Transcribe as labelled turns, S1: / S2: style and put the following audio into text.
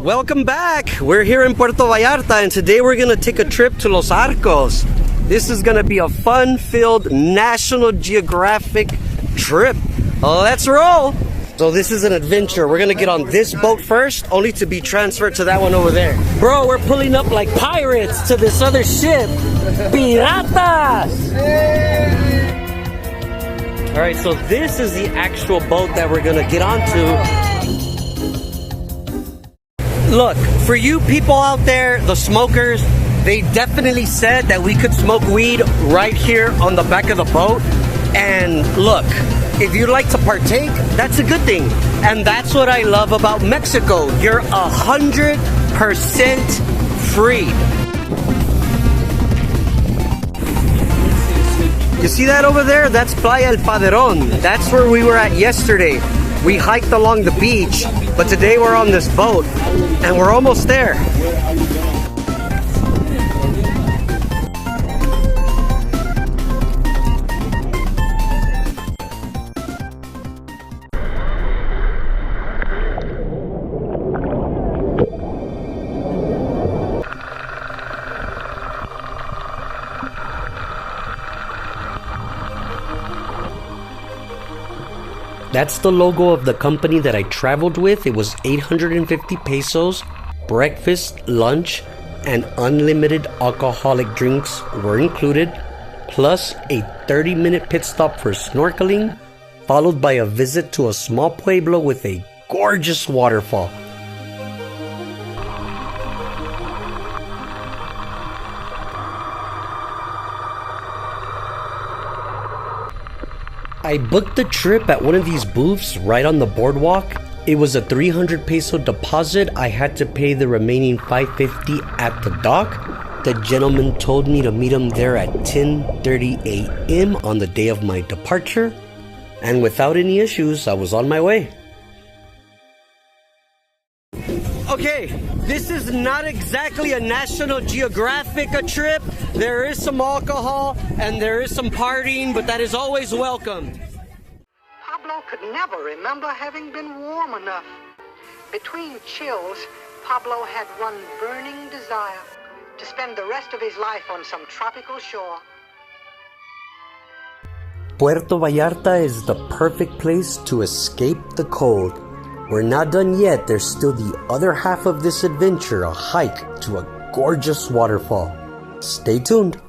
S1: Welcome back. We're here in Puerto Vallarta and today we're gonna take a trip to Los Arcos. This is gonna be a fun-filled National Geographic trip. Let's roll. So this is an adventure. We're gonna get on this boat first, only to be transferred to that one over there. Bro, we're pulling up like pirates to this other ship. Piratas! All right, so this is the actual boat that we're gonna get onto. Look, for you people out there, the smokers, they definitely said that we could smoke weed right here on the back of the boat. And look, if you'd like to partake, that's a good thing. And that's what I love about Mexico. You're 100% free. You see that over there? That's Playa El Padrón. That's where we were at yesterday. We hiked along the beach, but today we're on this boat and we're almost there. That's the logo of the company that I traveled with. It was 850 pesos. Breakfast, lunch, and unlimited alcoholic drinks were included, plus a 30-minute pit stop for snorkeling, followed by a visit to a small pueblo with a gorgeous waterfall. I booked the trip at one of these booths right on the boardwalk. It was a 300 peso deposit. I had to pay the remaining 550 at the dock. The gentleman told me to meet him there at 10:30 a.m. on the day of my departure. And without any issues, I was on my way. Okay, this is not exactly a National Geographic trip. There is some alcohol and there is some partying, but that is always welcome.
S2: Pablo could never remember having been warm enough. Between chills, Pablo had one burning desire to spend the rest of his life on some tropical shore.
S1: Puerto Vallarta is the perfect place to escape the cold. We're not done yet. There's still the other half of this adventure, a hike to a gorgeous waterfall. Stay tuned.